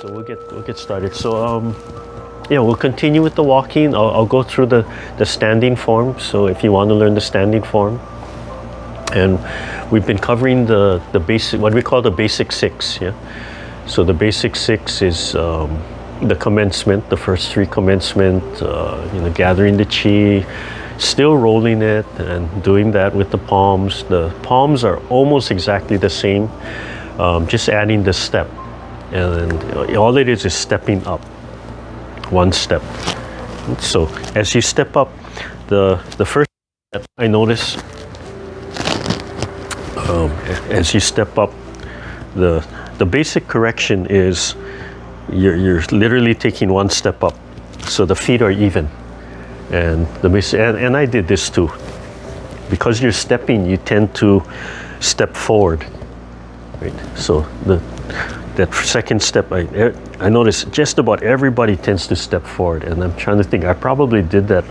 So we'll get started. So yeah, we'll continue with the walking. I'll go through the standing form. So if you want to learn the standing form, and we've been covering the basic, what we call the basic six. Yeah. So the basic six is the commencement, the first three commencement. Gathering the chi, still rolling it, and doing that with the palms. The palms are almost exactly the same, just adding the step. And all it is stepping up, one step. So as you step up, the first step I notice, as you step up, the basic correction is you're literally taking one step up, so the feet are even. And and I did this too. Because you're stepping, you tend to step forward, right? So that second step, I notice just about everybody tends to step forward, and I'm trying to think, I probably did that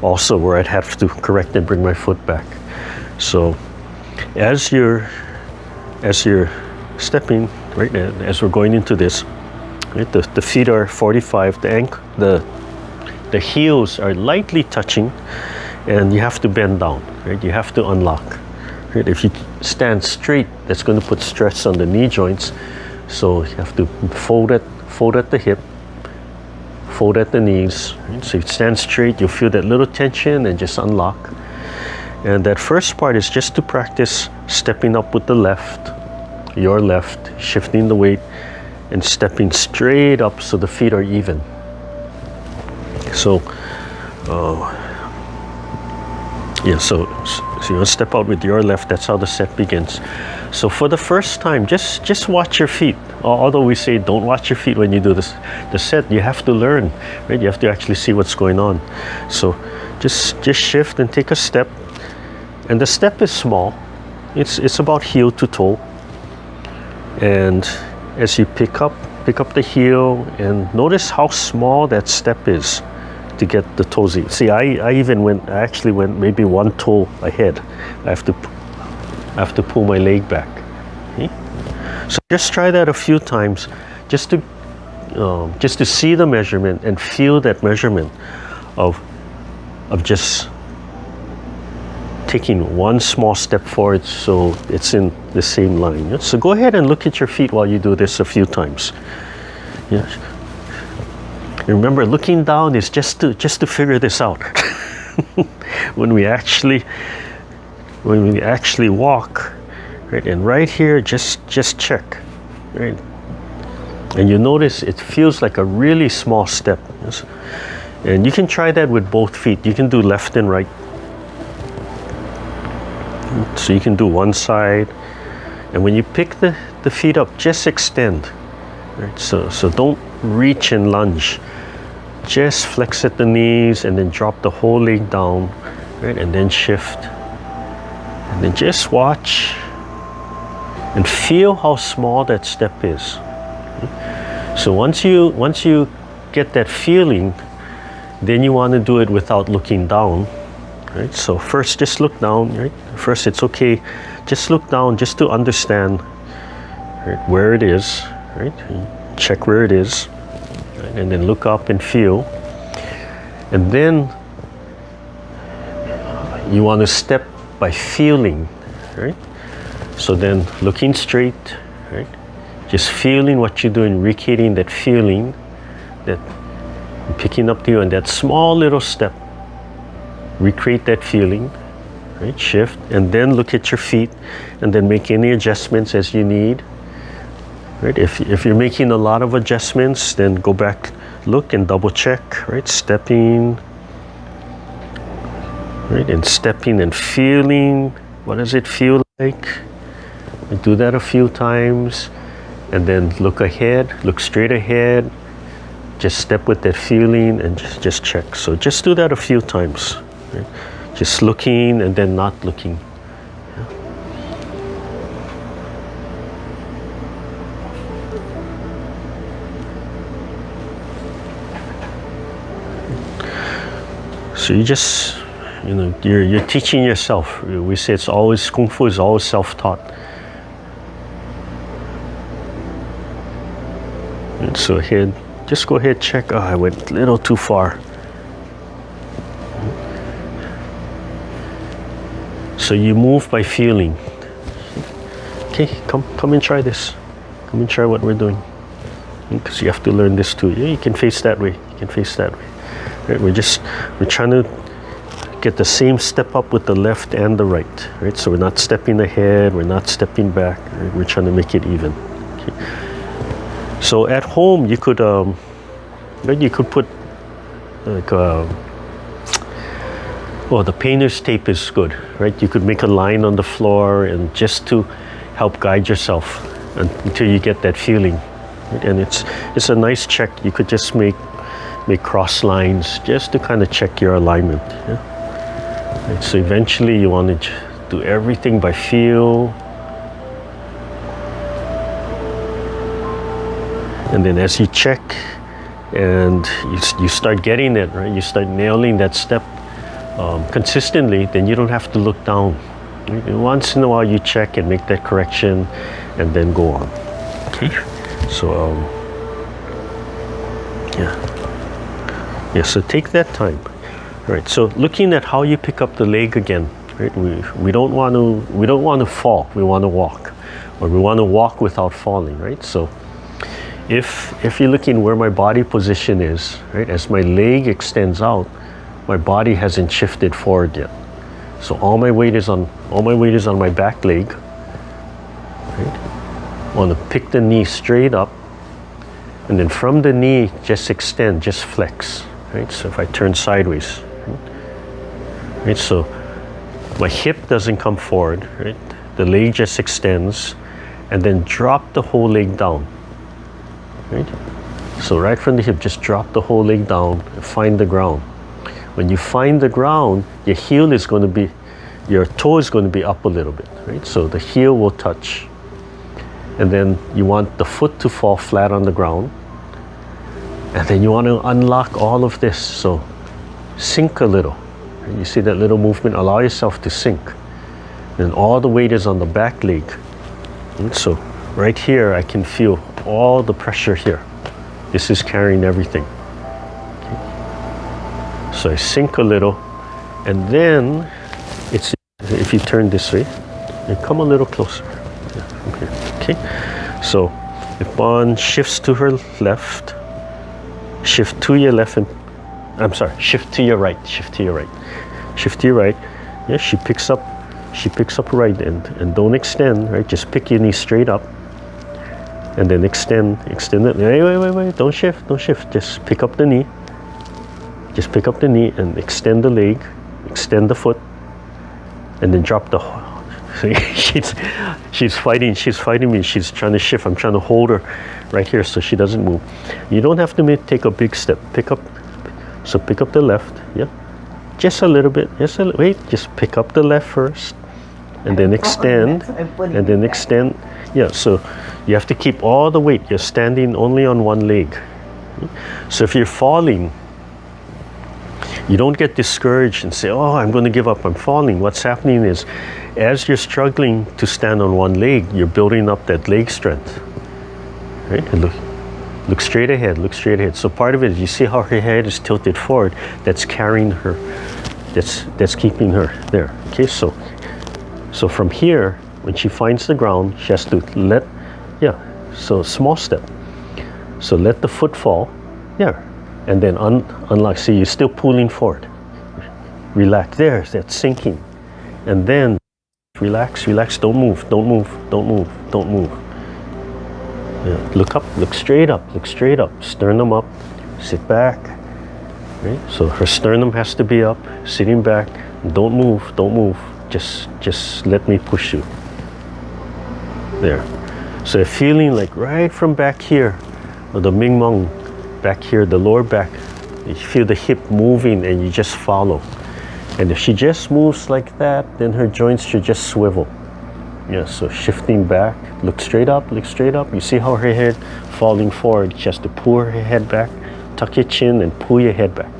also, where I'd have to correct and bring my foot back. So as you're stepping, right, as we're going into this, right, the feet are 45, the heels are lightly touching, and you have to bend down, right? You have to unlock, right? If you stand straight, that's going to put stress on the knee joints. So you have to fold at the hip, fold at the knees. Right? So you stand straight, you'll feel that little tension and just unlock. And that first part is just to practice stepping up with the left, your left, shifting the weight and stepping straight up so the feet are even. So, so you step out with your left, that's how the set begins. So for the first time, just watch your feet. Although we say don't watch your feet when you do this, the set, you have to learn, right? You have to actually see what's going on. So just shift and take a step. And the step is small. It's about heel to toe. And as you pick up the heel, and notice how small that step is to get the toes in. See, I actually went maybe one toe ahead. I have to pull my leg back. Okay? So just try that a few times, just to see the measurement and feel that measurement of just taking one small step forward, so it's in the same line. Yeah? So go ahead and look at your feet while you do this a few times. Yeah. Remember, looking down is just to figure this out. when we actually walk, right? And right here, just check, right? And you notice it feels like a really small step. Yes? And you can try that with both feet. You can do left and right. So you can do one side, and when you pick the feet up, just extend. Right? So don't reach and lunge. Just flex at the knees and then drop the whole leg down, right? And then shift. And then just watch and feel how small that step is. So once you get that feeling, then you want to do it without looking down. Right? So first, just look down. Right? First, it's okay. Just look down, just to understand, right, where it is. Right? Check where it is, right? And then look up and feel. And then you want to step by feeling. Right? So then, looking straight. Right? Just feeling what you're doing, recreating that feeling, that picking up the heel, and that small little step. Recreate that feeling, right? Shift, and then look at your feet, and then make any adjustments as you need. Right? If you're making a lot of adjustments, then go back, look, and double check. Right? Stepping, right? And stepping and feeling. What does it feel like? And do that a few times, and then look ahead, look straight ahead. Just step with that feeling and just check. So just do that a few times. Right? Just looking and then not looking. Yeah. So you just, you're teaching yourself. We say it's always, Kung Fu is always self-taught. So ahead, just go ahead, check. Oh, I went a little too far. So you move by feeling. Okay, come and try this. Come and try what we're doing. Because you have to learn this too. Yeah, you can face that way. You can face that way. Right? We're trying to get the same step up with the left and the right. Right? So we're not stepping ahead. We're not stepping back. Right? We're trying to make it even. Okay. So at home, you could put like the painter's tape is good, right? You could make a line on the floor and just to help guide yourself until you get that feeling. Right? And it's a nice check. You could just make cross lines just to kind of check your alignment. Yeah? Right? So eventually you want to do everything by feel. And then as you check and you start getting it, right? You start nailing that step consistently, then you don't have to look down. Once in a while you check and make that correction and then go on. Okay, so so take that time. All right, so looking at how you pick up the leg again, right? We don't want to fall, we want to walk, or we want to walk without falling, right? So if you're looking where my body position is, right, as my leg extends out, my body hasn't shifted forward yet. So all my weight is on my back leg. Right? I want to pick the knee straight up, and then from the knee just extend, just flex. Right? So if I turn sideways, right? So my hip doesn't come forward, right? The leg just extends, and then drop the whole leg down. Right? So right from the hip, just drop the whole leg down and find the ground. When you find the ground, your heel is going to be, your toe is going to be up a little bit, right? So the heel will touch. And then you want the foot to fall flat on the ground. And then you want to unlock all of this. So sink a little. Right? You see that little movement? Allow yourself to sink. And all the weight is on the back leg. And so right here, I can feel all the pressure here. This is carrying everything. So I sink a little, and then if you turn this way, and come a little closer. Yeah, okay. So if one shifts to her left, shift to your left, and shift to your right, shift to your right, shift to your right. Yeah, she picks up right end, and don't extend, right? Just pick your knee straight up, and then extend it. Wait, don't shift, just pick up the knee. Just pick up the knee and extend the leg, extend the foot, and then drop the. She's fighting me. She's trying to shift. I'm trying to hold her right here so she doesn't move. You don't have to take a big step. Pick up the left. Yeah, just a little bit. Wait. Just pick up the left first, and then extend, and then extend. Yeah. So you have to keep all the weight. You're standing only on one leg. So if you're falling, you don't get discouraged and say, oh, I'm going to give up, I'm falling. What's happening is, as you're struggling to stand on one leg, you're building up that leg strength. Right? And look straight ahead, look straight ahead. So part of it is, you see how her head is tilted forward, that's carrying her, that's keeping her there. Okay, so from here, when she finds the ground, she has to so small step. So let the foot fall, and then unlock. See, you're still pulling forward. Relax. There's that sinking. And then relax. Don't move. Yeah. Look up. Look straight up. Sternum up. Sit back. Right? So her sternum has to be up. Sitting back. Don't move. Just let me push you. There. So you're feeling like right from back here, or the Ming Meng, back here, the lower back, you feel the hip moving and you just follow. And if she just moves like that, then her joints should just swivel. Yeah, so shifting back, look straight up. You see how her head falling forward, she has to pull her head back, tuck your chin and pull your head back.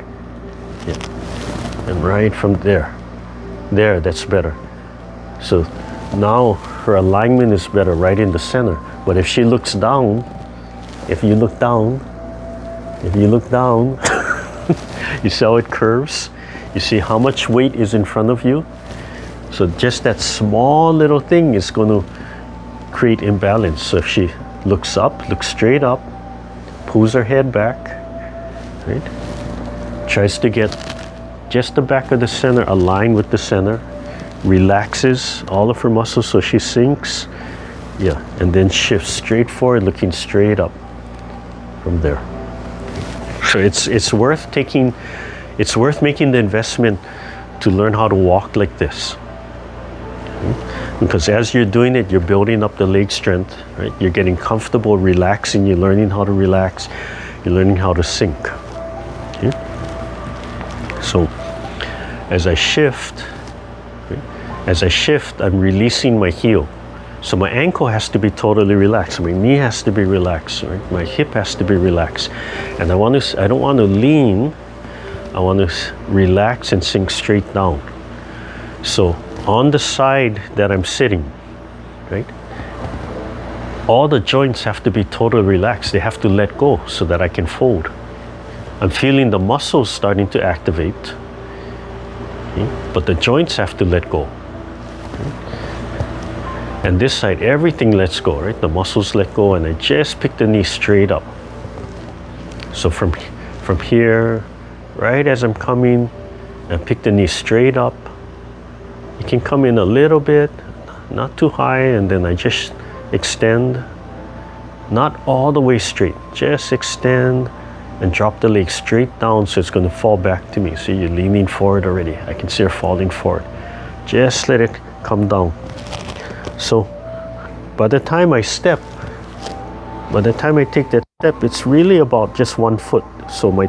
Yeah, and right from there, that's better. So now her alignment is better right in the center. But if she looks down, if you look down, you see how it curves? You see how much weight is in front of you? So just that small little thing is going to create imbalance. So if she looks up, looks straight up, pulls her head back, right? Tries to get just the back of the center aligned with the center, relaxes all of her muscles so she sinks, yeah, and then shifts straight forward, looking straight up from there. So it's worth making the investment to learn how to walk like this. Because as you're doing it, you're building up the leg strength, right? You're getting comfortable, relaxing, you're learning how to relax, you're learning how to sink. Okay? So as I shift, I'm releasing my heel. So my ankle has to be totally relaxed, my knee has to be relaxed, right? My hip has to be relaxed. And I don't want to lean, I want to relax and sink straight down. So on the side that I'm sitting, right, all the joints have to be totally relaxed. They have to let go so that I can fold. I'm feeling the muscles starting to activate, okay? But the joints have to let go. Okay? And this side, everything lets go, right? The muscles let go, and I just pick the knee straight up. So from here, right as I'm coming, I pick the knee straight up. You can come in a little bit, not too high, and then I just extend, not all the way straight, just extend and drop the leg straight down so it's going to fall back to me. See, you're leaning forward already. I can see her falling forward. Just let it come down. So by the time I step, by the time I take that step, it's really about just 1 foot. So my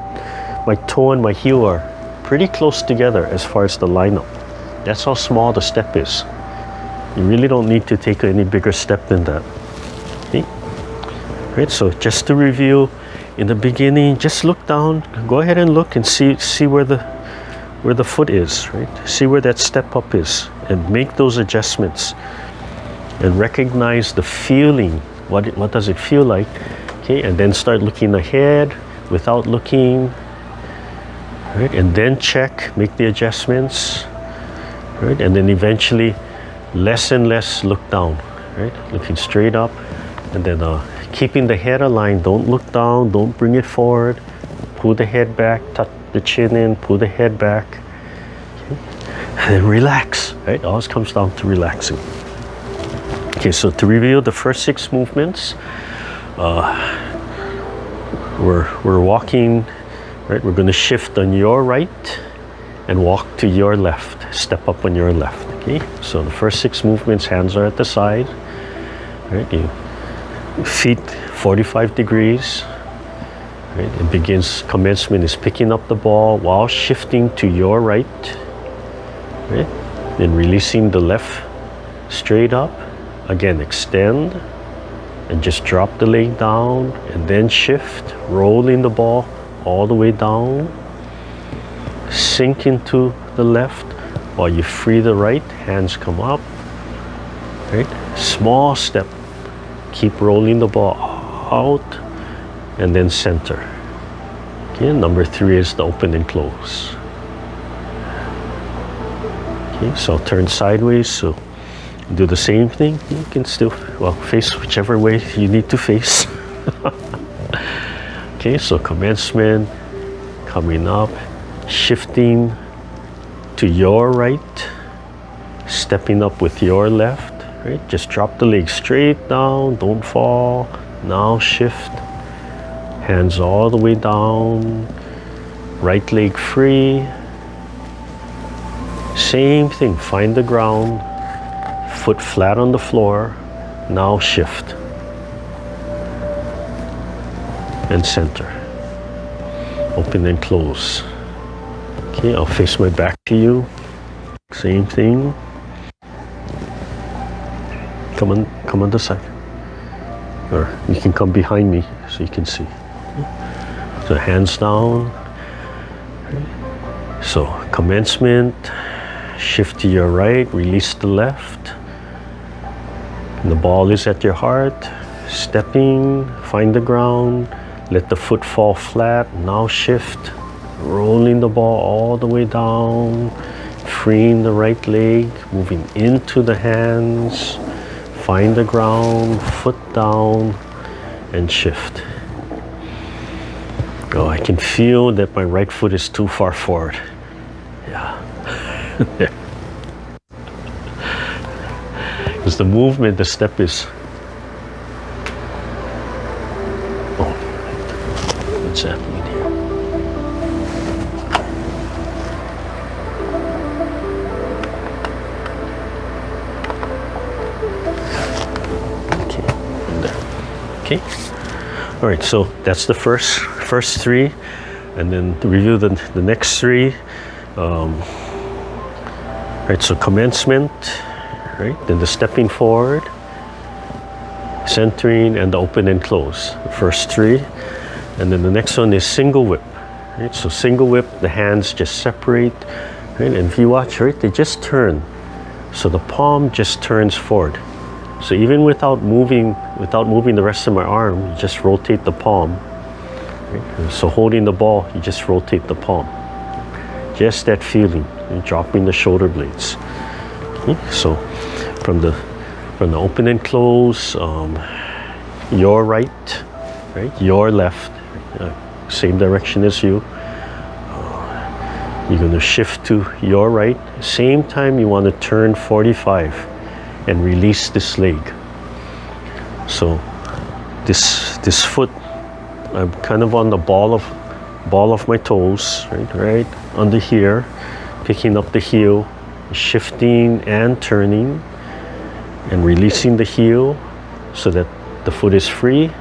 toe and my heel are pretty close together as far as the lineup. That's how small the step is. You really don't need to take any bigger step than that. Okay? Right, so just to review, in the beginning, just look down, go ahead and look and see where the foot is, right? See where that step up is, and make those adjustments. And recognize the feeling. What does it feel like? Okay, and then start looking ahead without looking. Right, and then check, make the adjustments. Right, and then eventually less and less look down, right? Looking straight up, and then keeping the head aligned. Don't look down, don't bring it forward. Pull the head back, tuck the chin in, pull the head back. Okay. And then relax, right? It always comes down to relaxing. Okay, so to review the first 6 movements, we're walking, right? We're going to shift on your right and walk to your left, step up on your left. Okay, so the first 6 movements, hands are at the side, right? Feet 45 degrees, right? It begins, commencement is picking up the ball while shifting to your right, right? Then releasing the left straight up. Again, extend and just drop the leg down, and then shift, rolling the ball all the way down. Sink into the left while you free the right, hands come up, right? Small step, keep rolling the ball out, and then center. Okay, number 3 is the open and close. Okay, so turn sideways, so do the same thing. You can still, face whichever way you need to face. Okay, so commencement, coming up, shifting to your right, stepping up with your left, right? Just drop the leg straight down, don't fall. Now shift, hands all the way down, right leg free. Same thing, find the ground, foot flat on the floor. Now shift and center, open and close. Okay, I'll face my back to you. Same thing. Come on the side, or you can come behind me so you can see. So hands down. So commencement, shift to your right, release the left. And the ball is at your heart. stepping, find the ground, let the foot fall flat, now shift, rolling the ball all the way down, freeing the right leg, moving into the hands, find the ground, foot down, and shift. Oh, I can feel that my right foot is too far forward. Yeah. Because the movement, the step is... Oh, what's happening here? Okay, and there. Okay. All right, so that's the first three, and then to review the next three. Right, so commencement, right, then the stepping forward, centering, and the open and close. The first three, and then the next one is single whip. Right, so single whip, the hands just separate, right, and if you watch, right, they just turn. So the palm just turns forward. So even without moving the rest of my arm, you just rotate the palm. Right? So holding the ball, you just rotate the palm. Just that feeling, dropping the shoulder blades. Okay? So from the open and close, your right, your left, same direction as you. You're going to shift to your right. Same time, you want to turn 45. And release this leg. So this foot, I'm kind of on the ball of my toes, right under here, picking up the heel, shifting and turning, and releasing the heel so that the foot is free,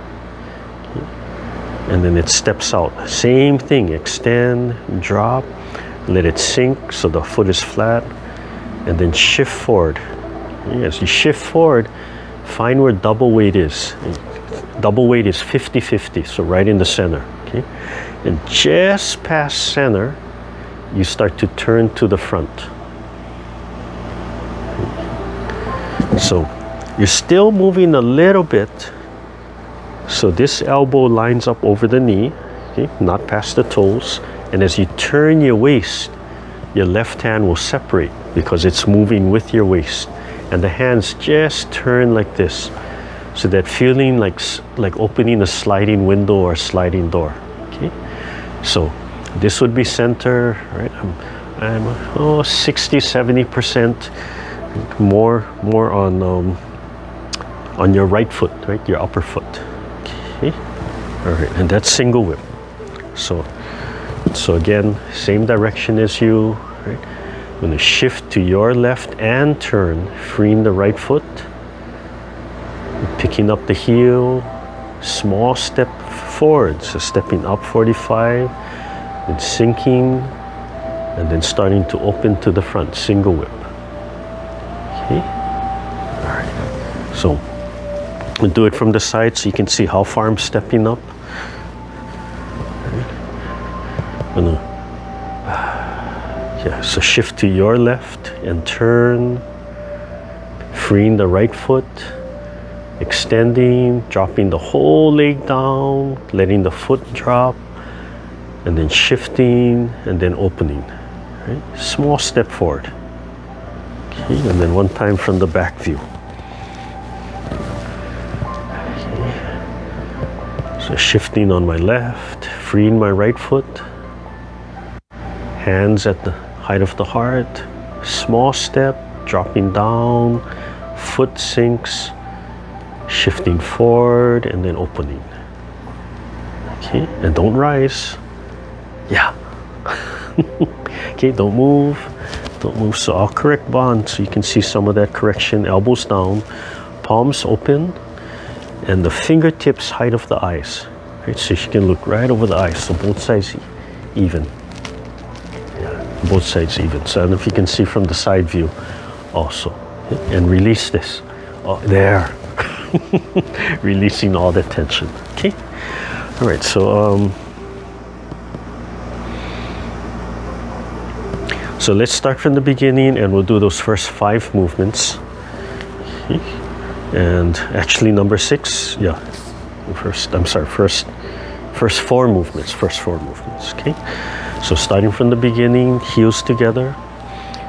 and then it steps out. Same thing, extend, drop, let it sink so the foot is flat, and then shift forward. As you shift forward, find where double weight is. Double weight is 50-50, so right in the center. Okay? And just past center, you start to turn to the front. So you're still moving a little bit. So this elbow lines up over the knee, okay? Not past the toes. And as you turn your waist, your left hand will separate because it's moving with your waist. And the hands just turn like this. So that feeling like opening a sliding window or a sliding door. Okay? So this would be center, right? I'm 60-70% more on your right foot, right? Your upper foot. Okay? All right, and that's single whip. So again, same direction as you, right? I'm going to shift to your left and turn, freeing the right foot, picking up the heel, small step forward, so stepping up 45, then sinking, and then starting to open to the front, single whip. Okay, all right, so we'll do it from the side so you can see how far I'm stepping up. Yeah, so shift to your left and turn, freeing the right foot, extending, dropping the whole leg down, letting the foot drop, and then shifting and then opening. Right? Small step forward. Okay, and then one time from the back view. Okay. So shifting on my left, freeing my right foot, hands at the height of the heart, small step, dropping down, foot sinks, shifting forward and then opening. Okay, and don't rise. Yeah. Okay, don't move. So I'll correct bond so you can see some of that correction. Elbows down, palms open, and the fingertips height of the eyes. Right, so you can look right over the eyes, so both sides even. Both sides even. So I don't know if you can see from the side view also. And release this. Oh, there. Releasing all the tension. Okay? All right, so let's start from the beginning and we'll do those first 5 movements. Okay? And actually number 6, yeah, first four movements, okay? So starting from the beginning, heels together,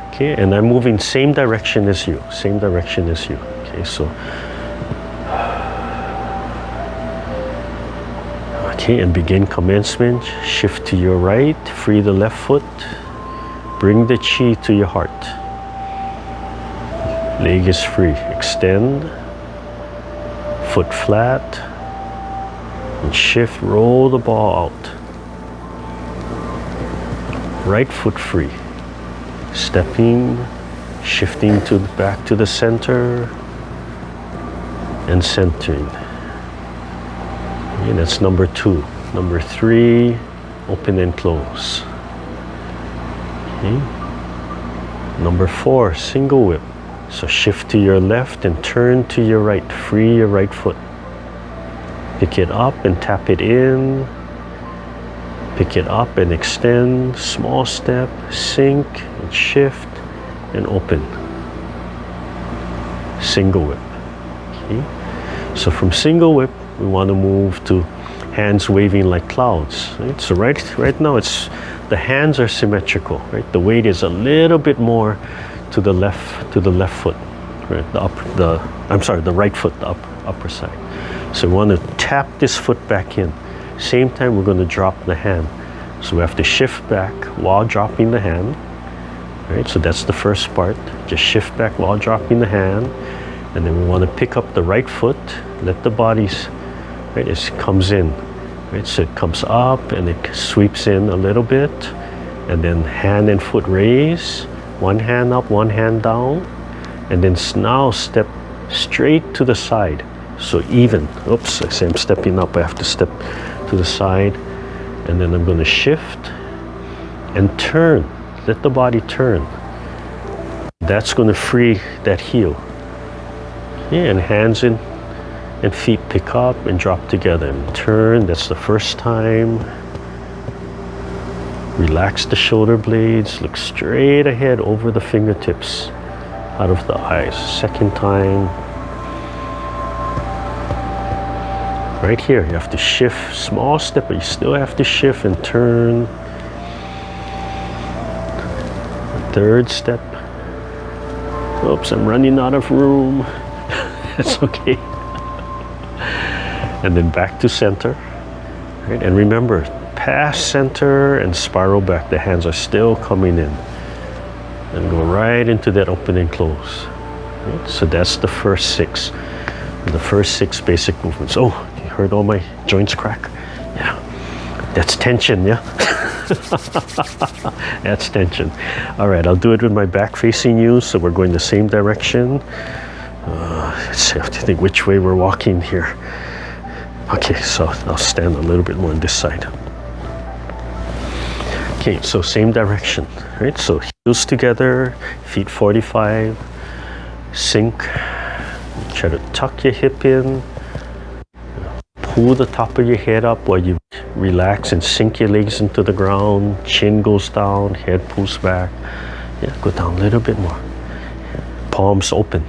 okay? And I'm moving same direction as you, okay? So, okay, and begin commencement, shift to your right, free the left foot, bring the chi to your heart. Leg is free, extend, foot flat, and shift, roll the ball out. Right foot free, stepping, shifting to back to the center, and centering. And that's number 2. Number 3, open and close. Okay. Number 4, single whip. So shift to your left and turn to your right. Free your right foot. Pick it up and tap it in. Pick it up and extend. Small step, sink and shift and open. Single whip. Okay. So from single whip, we want to move to hands waving like clouds. Right? So right now, the hands are symmetrical. Right, the weight is a little bit more to the left foot. Right, the right foot, the upper side. So we want to tap this foot back in. Same time, we're going to drop the hand. So we have to shift back while dropping the hand. Right, so that's the first part. Just shift back while dropping the hand, and then we want to pick up the right foot. Let the body's right, it comes in, right? So it comes up and it sweeps in a little bit, and then hand and foot raise, one hand up, one hand down, and then now step straight to the side. So even, oops, I say I'm stepping up, I have to step to the side, and then I'm going to shift and turn, let the body turn. That's going to free that heel. Yeah, and hands in, and feet pick up and drop together and turn. That's the first time. Relax the shoulder blades, look straight ahead over the fingertips, out of the eyes. Second time. Right here, you have to shift, small step, but you still have to shift and turn. Third step. Oops, I'm running out of room. That's okay. And then back to center, right? And remember, past center and spiral back. The hands are still coming in, and go right into that open and close. Right? So that's the first 6. The first 6 basic movements. Oh, you heard all my joints crack? Yeah, that's tension. Yeah, that's tension. All right, I'll do it with my back facing you. So we're going the same direction. Let's have to think which way we're walking here. Okay, so I'll stand a little bit more on this side. Okay, so same direction, right? So heels together, feet 45, sink. Try to tuck your hip in, pull the top of your head up while you relax and sink your legs into the ground. Chin goes down, head pulls back. Yeah, go down a little bit more. Palms open,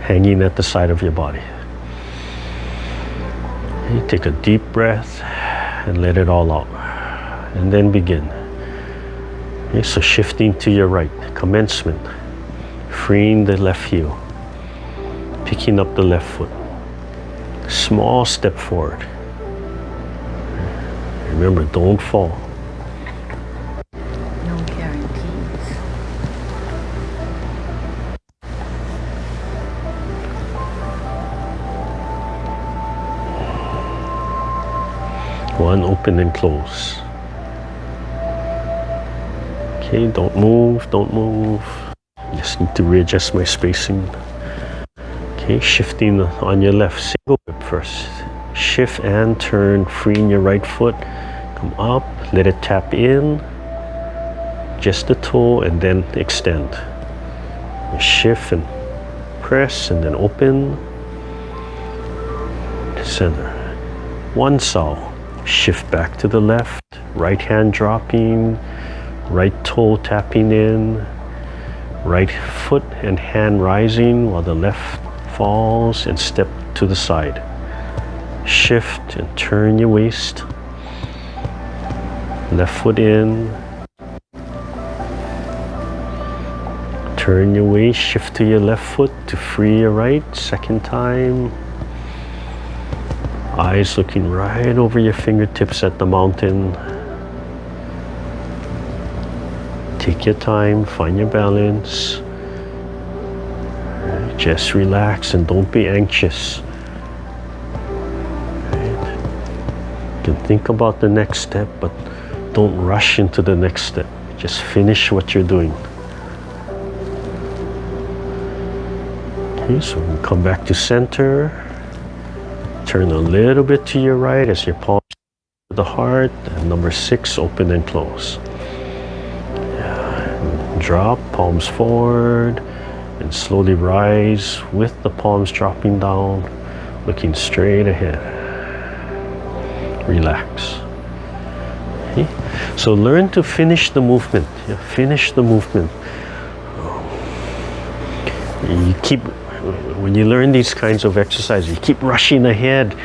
hanging at the side of your body. You take a deep breath and let it all out. And then begin. Okay, so shifting to your right, commencement. Freeing the left heel. Picking up the left foot. Small step forward. Remember, don't fall. No guarantees. One, open and close. Okay, don't move, don't move. Just need to readjust my spacing. Okay, shifting on your left, single whip first. Shift and turn, freeing your right foot. Come up, let it tap in. Just the toe and then extend. Shift and press and then open. Center. One sow. Shift back to the left, right hand dropping, right toe tapping in, right foot and hand rising while the left falls and step to the side. Shift and turn your waist. Left foot in. Turn your waist, shift to your left foot to free your right. Second time. Eyes looking right over your fingertips at the mountain. Take your time, find your balance. Just relax and don't be anxious. You can think about the next step, but don't rush into the next step. Just finish what you're doing. Okay, so we come back to center. Turn a little bit to your right as your palms to the heart. And number 6, open and close. Drop, palms forward, and slowly rise with the palms dropping down, looking straight ahead. Relax. Okay? So learn to finish the movement. Yeah, finish the movement. You keep, when you learn these kinds of exercises, you keep rushing ahead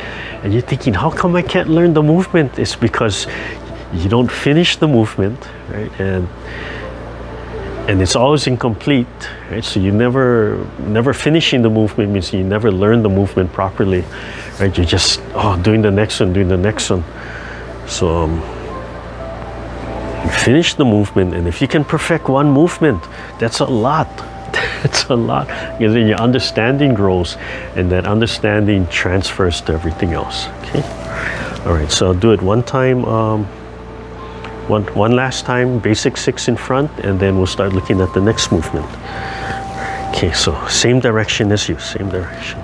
and you're thinking, how come I can't learn the movement? It's because you don't finish the movement, right? And it's always incomplete, right? So you never finishing the movement means you never learn the movement properly, right? You're just doing the next one, doing the next one. So you finish the movement, and if you can perfect one movement, that's a lot. That's a lot, because then your understanding grows, and that understanding transfers to everything else. Okay. All right. So I'll do it one time. One last time, basic 6 in front, and then we'll start looking at the next movement. Okay, so same direction as you, same direction.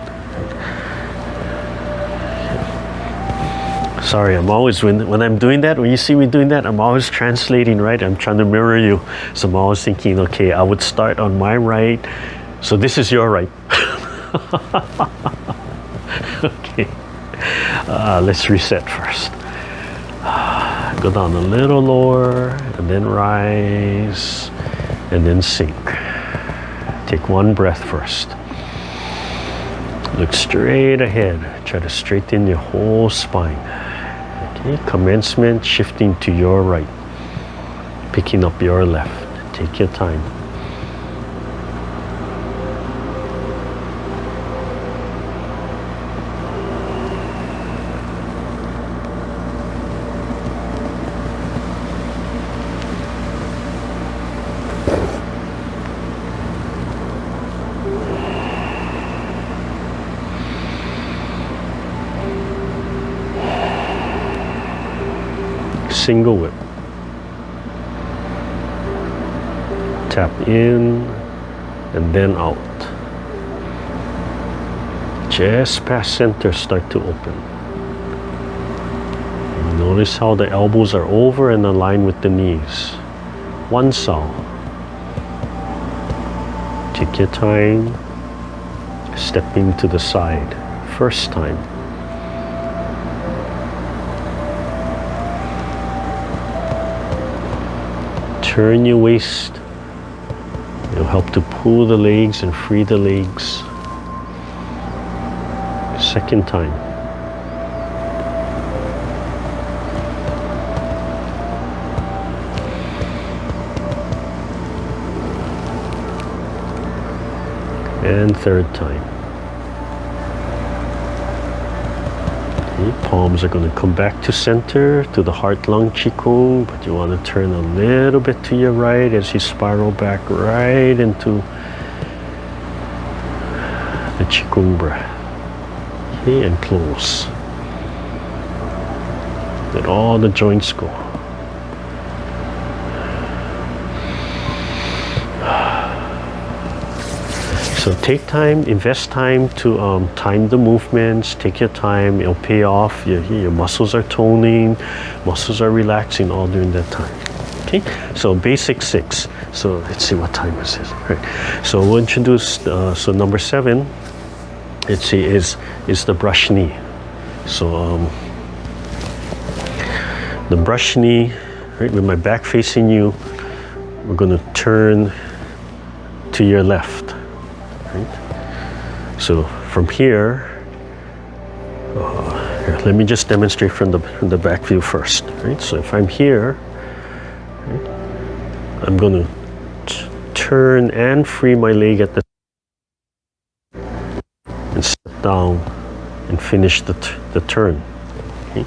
Sorry, I'm always, when I'm doing that, when you see me doing that, I'm always translating, right? I'm trying to mirror you. So I'm always thinking, okay, I would start on my right, so this is your right. Okay, let's reset first. Go down a little lower, and then rise, and then sink. Take one breath first. Look straight ahead. Try to straighten your whole spine. Okay, commencement, shifting to your right. Picking up your left. Take your time. Single whip. Tap in and then out. Just past center, start to open. Notice how the elbows are over and aligned with the knees. One sound. Take your time. Stepping to the side. First time. Turn your waist. It'll help to pull the legs and free the legs. Second time. And third time. Okay, palms are going to come back to center, to the heart-lung Qigong, but you want to turn a little bit to your right as you spiral back right into the Qigong breath. Okay, and close. Let all the joints go. So take time, invest time to time the movements, take your time, it'll pay off, your muscles are toning, muscles are relaxing all during that time. Okay, so basic 6. So let's see what time is this. Right. So we'll introduce, so number 7, let's see, is the brush knee. So the brush knee, right, with my back facing you, we're going to turn to your left. Right? So from here, here, let me just demonstrate from the back view first, right? So if I'm here, right, I'm going to turn and free my leg at the and step down and finish the turn. Okay?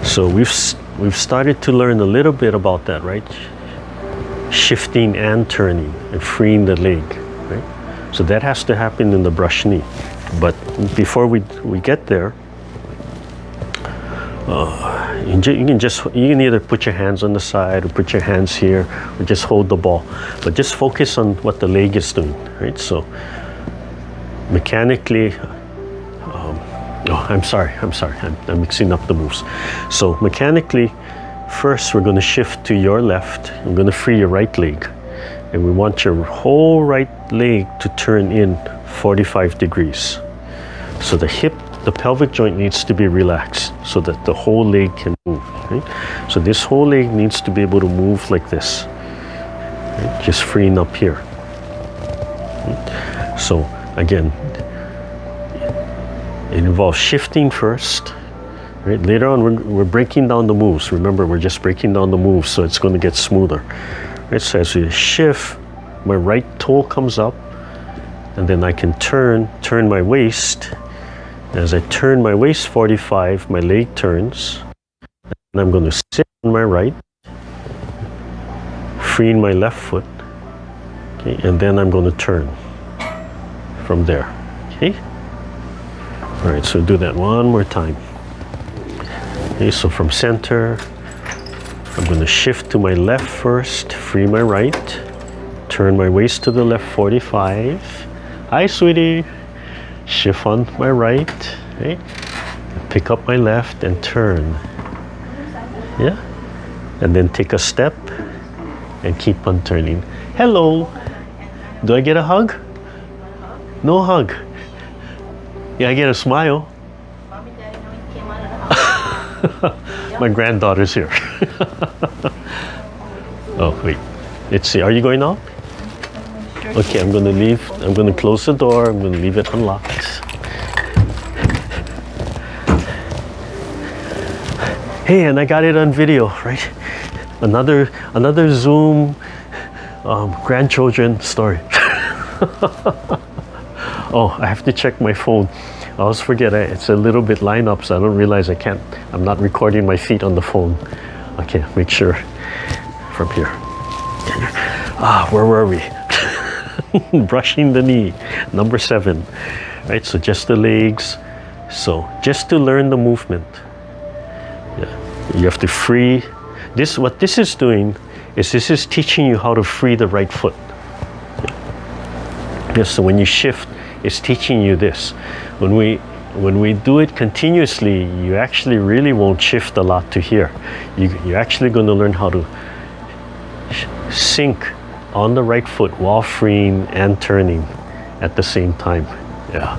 So we've started to learn a little bit about that, right? Shifting and turning and freeing the leg, right? So that has to happen in the brush knee. But before we get there, you can either put your hands on the side or put your hands here or just hold the ball, but just focus on what the leg is doing, right? So mechanically, I'm sorry, I'm mixing up the moves. So mechanically, first we're going to shift to your left. I'm going to free your right leg, and we want your whole right leg to turn in 45 degrees. So the hip, the pelvic joint needs to be relaxed so that the whole leg can move, right? So this whole leg needs to be able to move like this, right? Just freeing up here. Right? So again, it involves shifting first, right? Later on we're breaking down the moves. Remember, we're just breaking down the moves so it's going to get smoother, right? So as we shift, my right toe comes up, and then I can turn my waist. As I turn my waist 45, my leg turns, and I'm going to sit on my right, freeing my left foot, okay, and then I'm going to turn from there, okay? All right, so do that one more time. Okay, so from center, I'm going to shift to my left first, free my right, turn my waist to the left 45. Hi, sweetie. Shift on my right, okay? Pick up my left and turn. Yeah? And then take a step and keep on turning. Hello. Do I get a hug? No hug. Yeah, I get a smile. My granddaughter's here. Oh, wait. Let's see. Are you going out? Okay, I'm going to leave. I'm going to close the door. I'm going to leave it unlocked. Hey, and I got it on video, right? Another Zoom grandchildren story. Oh, I have to check my phone. I always forget it's a little bit line up, so I don't realize I'm not recording my feet on the phone. Okay, make sure from here. Where were we? Brushing the knee, number 7, right? So just the legs. So just to learn the movement, yeah, you have to free this. What this is doing is this is teaching you how to free the right foot. Yes, so when you shift, it's teaching you this. When we do it continuously, you actually really won't shift a lot to here. You're actually going to learn how to sink on the right foot while freeing and turning at the same time. Yeah,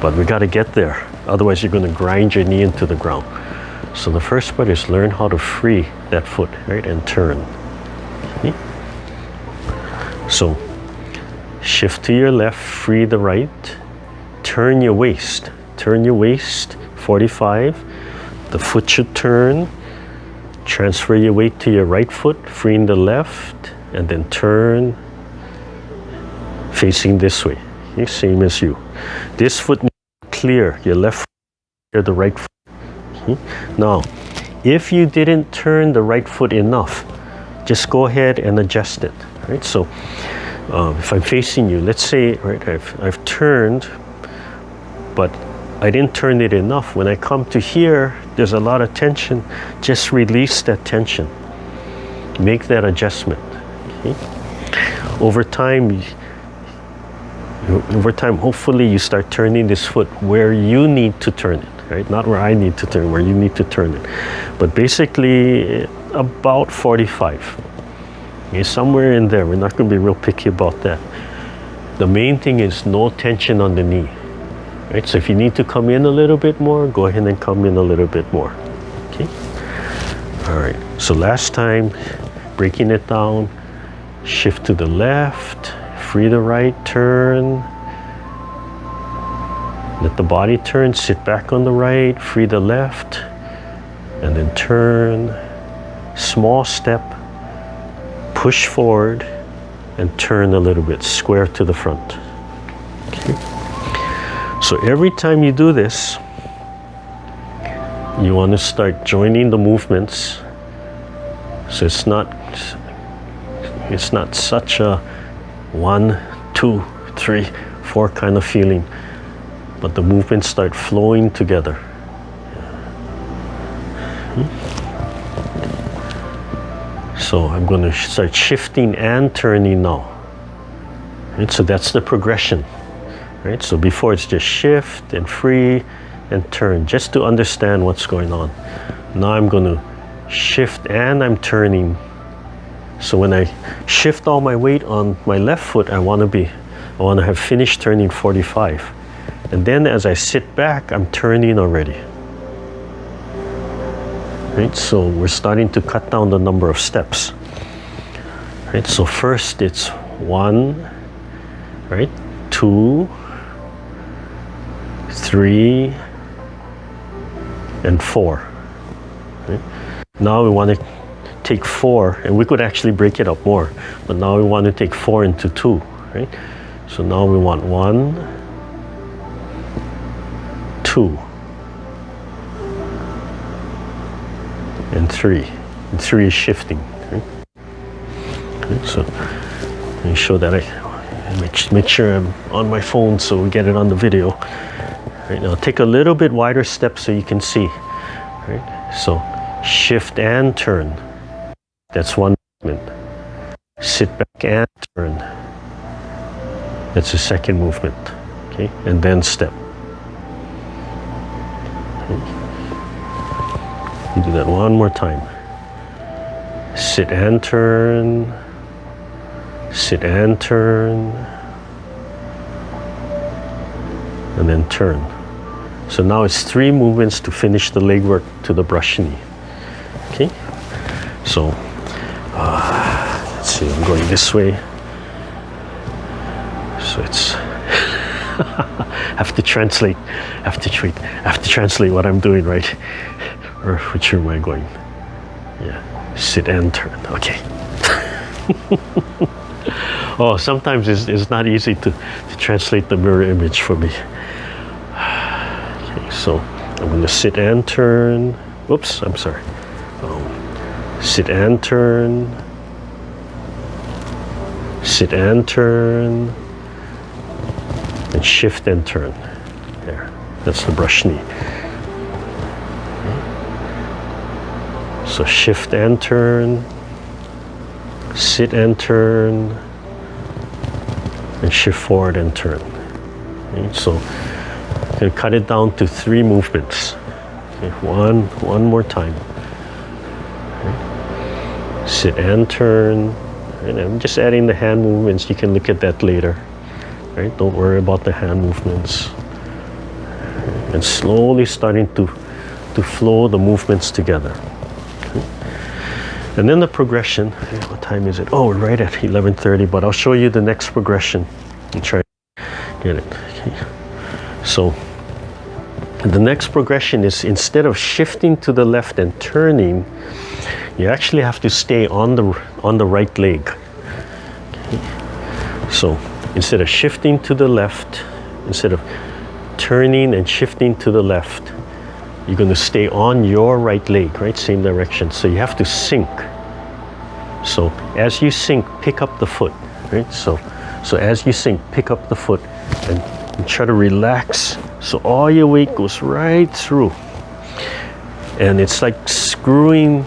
but we got to get there. Otherwise, you're going to grind your knee into the ground. So the first part is learn how to free that foot, right, and turn. Okay? So shift to your left, free the right, turn your waist 45. The foot should turn. Transfer your weight to your right foot, freeing the left, and then turn facing this way. Okay, same as you. This foot needs to clear your left foot, clear the right foot. Okay? Now, if you didn't turn the right foot enough, just go ahead and adjust it. Right? So, if I'm facing you, let's say, right, I've turned, but I didn't turn it enough. When I come to here, there's a lot of tension. Just release that tension. Make that adjustment. Okay? Over time, hopefully you start turning this foot where you need to turn it, right? Not where I need to turn, where you need to turn it. But basically, about 45. Okay, somewhere in there. We're not going to be real picky about that. The main thing is no tension on the knee. Right? So if you need to come in a little bit more, go ahead and come in a little bit more. Okay? All right. So last time, breaking it down, shift to the left, free the right, turn, Let the body turn, sit back on the right, free the left, and then turn, small step, push forward, and turn a little bit, square to the front. Okay. So every time you do this, you want to start joining the movements. So it's not such a 1, 2, 3, 4 kind of feeling, but the movements start flowing together. So I'm going to start shifting and turning now. Right? So that's the progression. Right? So before it's just shift and free and turn, just to understand what's going on. Now I'm going to shift and I'm turning. So when I shift all my weight on my left foot, I want to have finished turning 45. And then as I sit back, I'm turning already. Right? So we're starting to cut down the number of steps. Right? So first it's 1, right? 2, 3, and 4. Right? Now we want to take 4, and we could actually break it up more, but now we want to take 4 into 2, right? So now we want 1, 2, and 3. And 3 is shifting. Right? Okay, so let me show that. I make sure I'm on my phone so we get it on the video. Right, now take a little bit wider step so you can see. Right? So shift and turn. That's one movement. Sit back and turn. That's the second movement. Okay, and then step. Okay. You do that one more time. Sit and turn. Sit and turn. And then turn. So now it's 3 movements to finish the leg work to the brush knee. Okay, so let's see, I'm going this way. So it's have to translate what I'm doing, right? Or which way am I going? Yeah, sit and turn. Okay. Oh, sometimes it's not easy to translate the mirror image for me. Okay, so I'm going to sit and turn. Whoops, I'm sorry. Sit and turn. Sit and turn. And shift and turn. There. That's the brush knee. Okay. So shift and turn. Sit and turn. And shift forward and turn. Okay. So I'm going to cut it down to 3 movements. Okay. One more time. Okay. Sit and turn. And I'm just adding the hand movements. You can look at that later. Right? Don't worry about the hand movements. And slowly starting to flow the movements together. Okay. And then the progression. What time is it? Oh, we're right at 11:30, but I'll show you the next progression and try to get it. Okay. So the next progression is, instead of shifting to the left and turning, you actually have to stay on the right leg. Okay. So instead of shifting to the left, instead of turning and shifting to the left, you're going to stay on your right leg, right? Same direction. So you have to sink. So as you sink, pick up the foot, right? So as you sink, pick up the foot and try to relax. So all your weight goes right through. And it's like screwing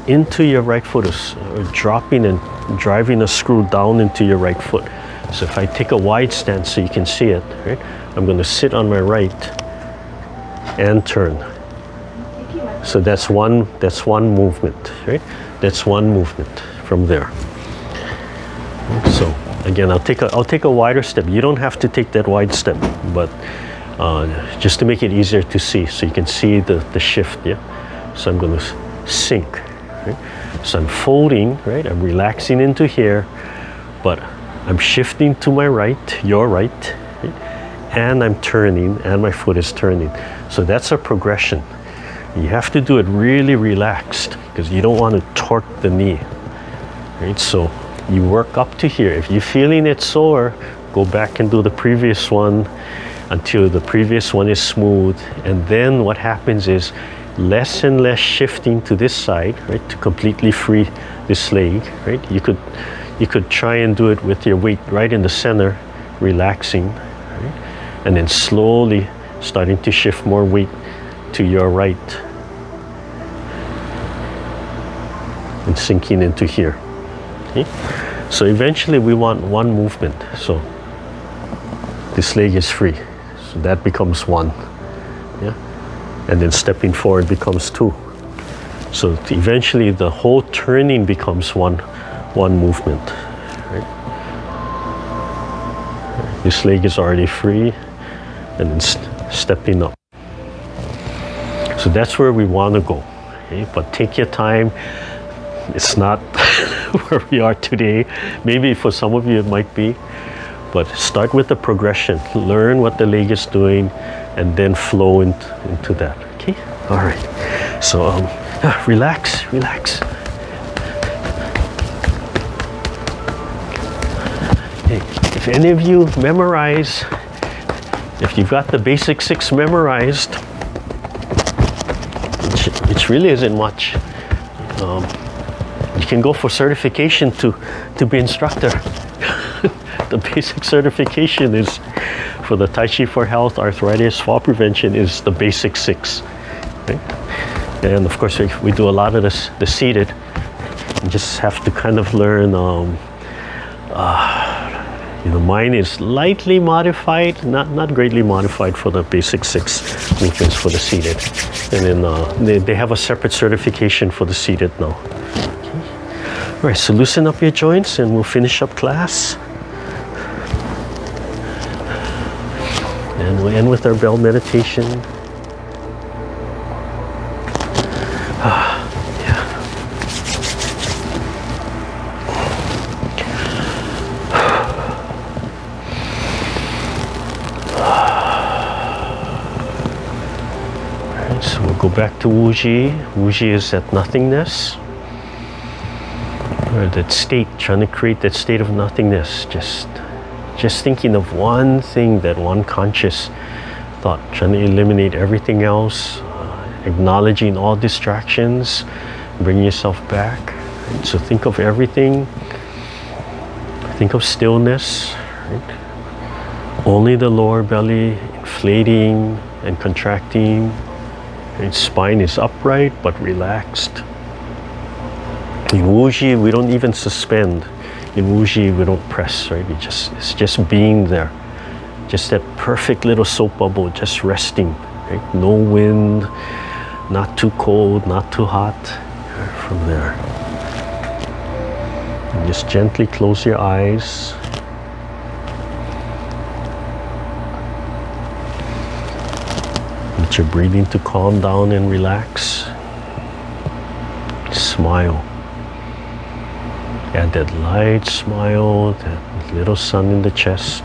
into your right foot, or dropping and driving a screw down into your right foot. So if I take a wide stance so you can see it, right? I'm going to sit on my right and turn. So that's one movement, right? That's one movement from there. So again, I'll take a wider step. You don't have to take that wide step, but just to make it easier to see, so you can see the shift. Yeah. So I'm going to sink. Right? So I'm folding, right? I'm relaxing into here, but I'm shifting to my right, your right, right? and I'm turning, and my foot is turning. So that's a progression. You have to do it really relaxed because you don't want to torque the knee. Right? So you work up to here. If you're feeling it sore, go back and do the previous one until the previous one is smooth. And then what happens is less and less shifting to this side, right, to completely free this leg, right? You could try and do it with your weight right in the center, relaxing, right? And then slowly starting to shift more weight to your right and sinking into here. Okay? So eventually we want one movement. So this leg is free. So that becomes one. Yeah? And then stepping forward becomes two. So eventually the whole turning becomes one movement. Right? This leg is already free, and then stepping up. So that's where we want to go. Okay? But take your time. It's not where we are today. Maybe for some of you it might be. But start with the progression. Learn what the leg is doing, and then flow into that. Okay? All right. So relax. Hey, if any of you memorize, if you've got the basic 6 memorized, which really isn't much, you can go for certification to be instructor. The basic certification is for the Tai Chi for Health, Arthritis, Fall Prevention is the basic 6. Right? And of course we do a lot of this, the seated. You just have to kind of learn, mine is lightly modified, not greatly modified for the basic 6 movements for the seated. And then they have a separate certification for the seated now. Okay. All right, so loosen up your joints and we'll finish up class. And we'll end with our bell meditation. So we'll go back to Wuji. Wuji is at nothingness. Or that state, trying to create that state of nothingness. Just thinking of one thing, that one conscious thought, trying to eliminate everything else, acknowledging all distractions, bring yourself back. Right? So think of everything. Think of stillness. Right? Only the lower belly inflating and contracting. Right? Spine is upright but relaxed. In Wuji, we don't even suspend. In Wuji, we don't press, right? It's just being there. Just that perfect little soap bubble, just resting, right? No wind, not too cold, not too hot. From there. And just gently close your eyes. Let your breathing to calm down and relax. Smile. Add that light smile, that little sun in the chest.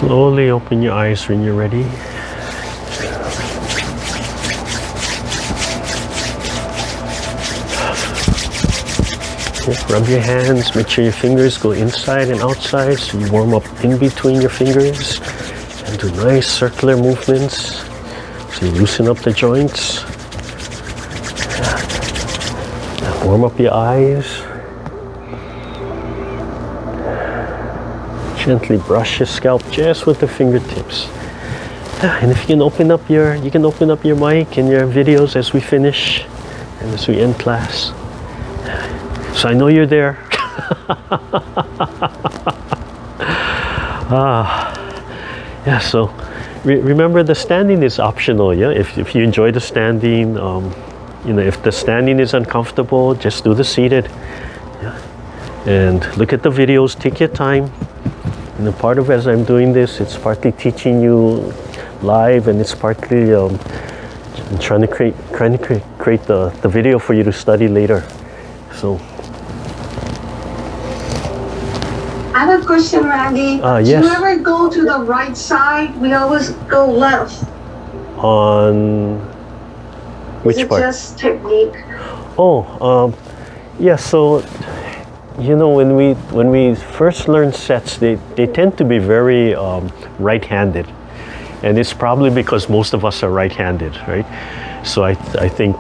Slowly open your eyes when you're ready. Rub your hands, make sure your fingers go inside and outside so you warm up in between your fingers and do nice circular movements so you loosen up the joints. Warm up your eyes. Gently brush your scalp just with the fingertips. And if you can open up your mic and your videos as we finish and as we end class. So I know you're there. Yeah, so remember the standing is optional, yeah? If you enjoy the standing, you know, if the standing is uncomfortable, just do the seated. Yeah? And look at the videos, take your time. And a part of as I'm doing this, it's partly teaching you live and it's partly trying to create the video for you to study later. So I have a question, Randy. Yes. Do you ever go to the right side? We always go left. On which part? Is it just technique? Oh, yeah, so you know, when we first learn sets, they tend to be very right-handed, and it's probably because most of us are right-handed, right? So I think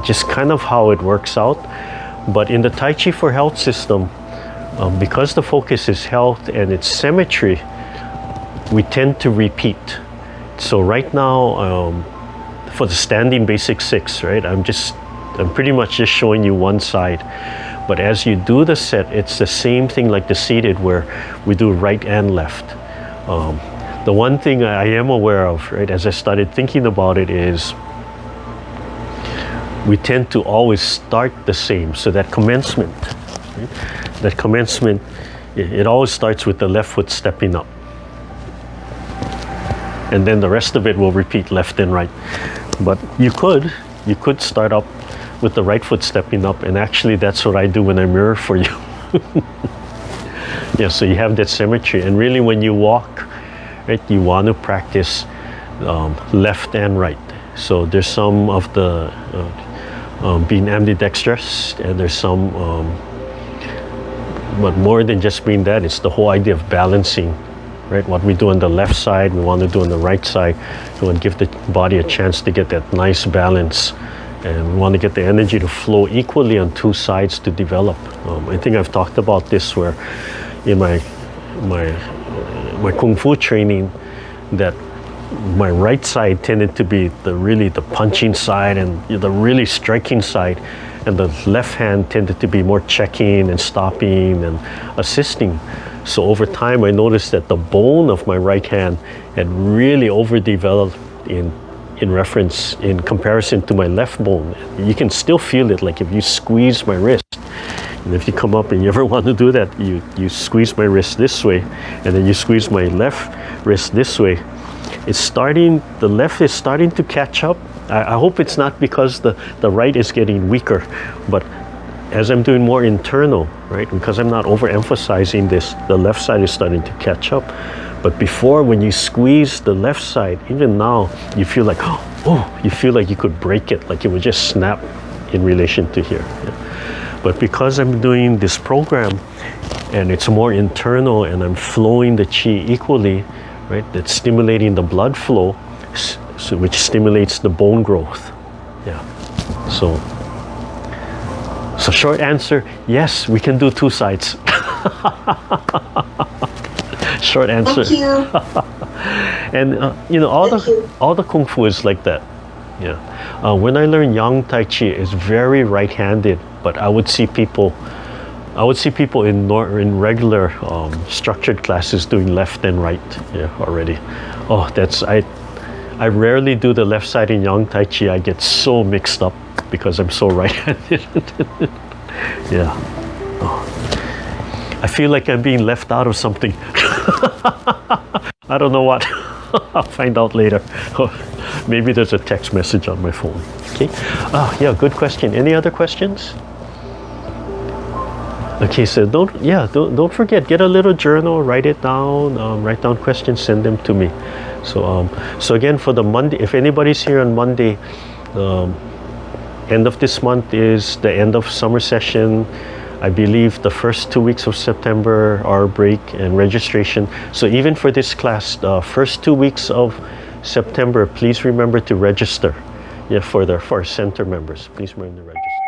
just kind of how it works out. But in the Tai Chi for Health system, because the focus is health and it's symmetry, we tend to repeat. So right now, for the standing basic 6, right? I'm pretty much just showing you one side. But as you do the set, it's the same thing like the seated where we do right and left. The one thing I am aware of, right, as I started thinking about it is we tend to always start the same. So that commencement, right? That commencement, it always starts with the left foot stepping up. And then the rest of it will repeat left and right. But you could start up with the right foot stepping up, and actually that's what I do when I mirror for you. Yeah, so you have that symmetry, and really when you walk, right, you want to practice left and right. So there's some of the being ambidextrous, and there's some, but more than just being that, it's the whole idea of balancing, right? What we do on the left side, we want to do on the right side. We want to give the body a chance to get that nice balance. And we want to get the energy to flow equally on two sides to develop. I think I've talked about this where in my Kung Fu training, that my right side tended to be the punching side and the really striking side, and the left hand tended to be more checking and stopping and assisting. So over time I noticed that the bone of my right hand had really overdeveloped in comparison to my left bone. You can still feel it, like if you squeeze my wrist, and if you come up and you ever want to do that, you squeeze my wrist this way, and then you squeeze my left wrist this way. The left is starting to catch up. I hope it's not because the right is getting weaker, but as I'm doing more internal, right, because I'm not overemphasizing this, the left side is starting to catch up. But before, when you squeeze the left side, even now, you feel like, you feel like you could break it, like it would just snap in relation to here. Yeah. But because I'm doing this program, and it's more internal, and I'm flowing the chi equally, right, that's stimulating the blood flow, which stimulates the bone growth. Yeah. So short answer, yes, we can do two sides. Short answer. Thank you. And you know, all the Kung Fu is like that. Yeah. When I learned Yang Tai Chi, it's very right-handed, but I would see people in regular structured classes doing left and right. Yeah, already. Oh, I rarely do the left side in Yang Tai Chi. I get so mixed up because I'm so right-handed. Yeah. Oh. I feel like I'm being left out of something. I don't know what. I'll find out later. Maybe there's a text message on my phone. Okay. Yeah, good question. Any other questions? Okay, so don't forget, get a little journal, write it down, write down questions, send them to me. So again, for the Monday, if anybody's here on Monday, end of this month is the end of summer session. I believe the first 2 weeks of September are break and registration. So even for this class, the first 2 weeks of September, please remember to register. Yeah, for our center members, please remember to register.